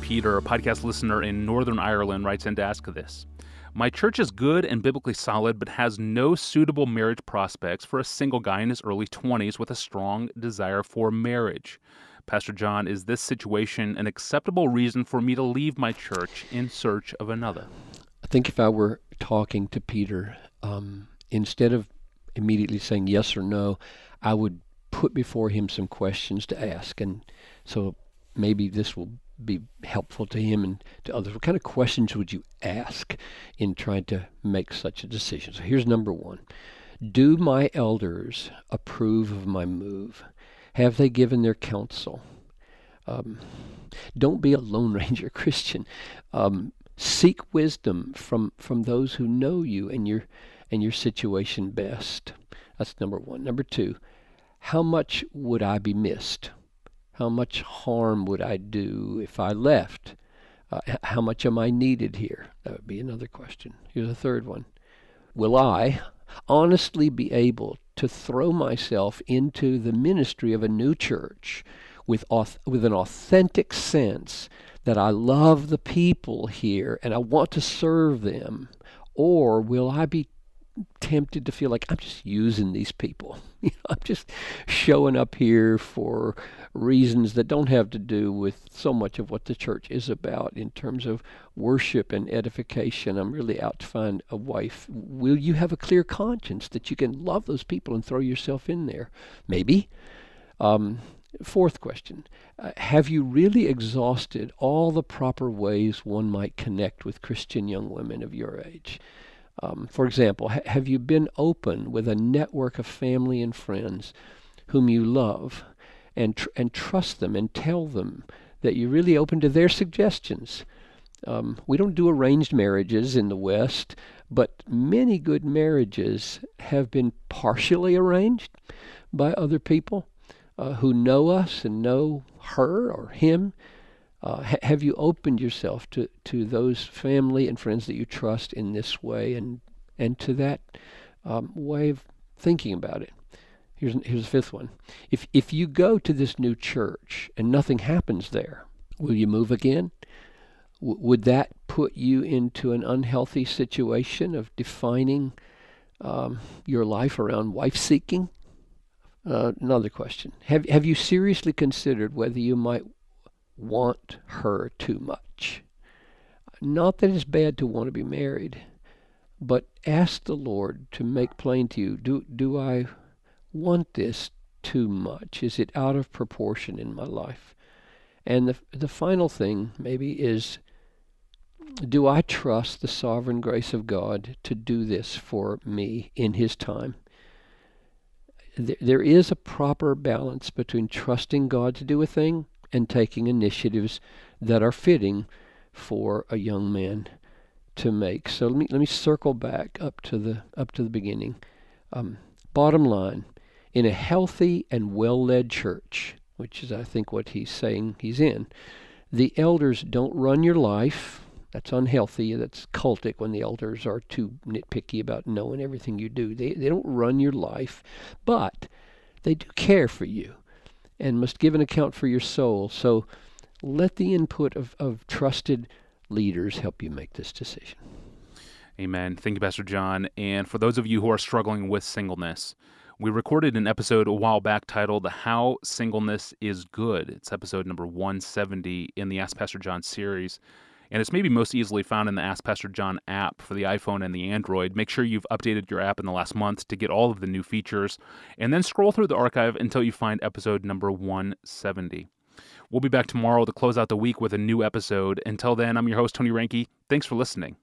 Peter, a podcast listener in Northern Ireland, writes in to ask this. My church is good and biblically solid, but has no suitable marriage prospects for a single guy in his early 20s with a strong desire for marriage. Pastor John, is this situation an acceptable reason for me to leave my church in search of another? I think if I were talking to Peter, instead of immediately saying yes or no, I would put before him some questions to ask. And so maybe this will be helpful to him and to others. What kind of questions would you ask in trying to make such a decision? So here's number one. Do my elders approve of my move? Have they given their counsel? Don't be a Lone Ranger Christian. Seek wisdom from those who know you and your situation best. That's number one. Number two, how much would I be missed? How much harm would I do if I left? How much am I needed here? That would be another question. Here's a third one. Will I honestly be able to throw myself into the ministry of a new church with an authentic sense that I love the people here and I want to serve them? Or will I be tempted to feel like I'm just using these people? I'm just showing up here for reasons that don't have to do with so much of what the church is about in terms of worship and edification. I'm really out to find a wife. Will you have a clear conscience that you can love those people and throw yourself in there? Maybe. Fourth question, have you really exhausted all the proper ways one might connect with Christian young women of your age? For example, have you been open with a network of family and friends whom you love and trust them and tell them that you're really open to their suggestions? We don't do arranged marriages in the West, but many good marriages have been partially arranged by other people who know us and know her or him. Have you opened yourself to those family and friends that you trust in this way and to that way of thinking about it? Here's the fifth one. If you go to this new church and nothing happens there, will you move again? Would that put you into an unhealthy situation of defining your life around wife seeking? Another question. Have you seriously considered whether you might want her too much? Not that it's bad to want to be married, but ask the Lord to make plain to you, do I want this too much? Is it out of proportion in my life? And the final thing maybe is, do I trust the sovereign grace of God to do this for me in His time? There is a proper balance between trusting God to do a thing and taking initiatives that are fitting for a young man to make. So let me circle back up to the beginning. Bottom line, in a healthy and well-led church, which is I think what he's saying he's in, the elders don't run your life. That's unhealthy. That's cultic when the elders are too nitpicky about knowing everything you do. They don't run your life, but they do care for you and must give an account for your soul. So let the input of trusted leaders help you make this decision. Amen. Thank you, Pastor John. And for those of you who are struggling with singleness, we recorded an episode a while back titled How Singleness is Good. It's episode number 170 in the Ask Pastor John series. And it's maybe most easily found in the Ask Pastor John app for the iPhone and the Android. Make sure you've updated your app in the last month to get all of the new features, and then scroll through the archive until you find episode number 170. We'll be back tomorrow to close out the week with a new episode. Until then, I'm your host, Tony Reinke. Thanks for listening.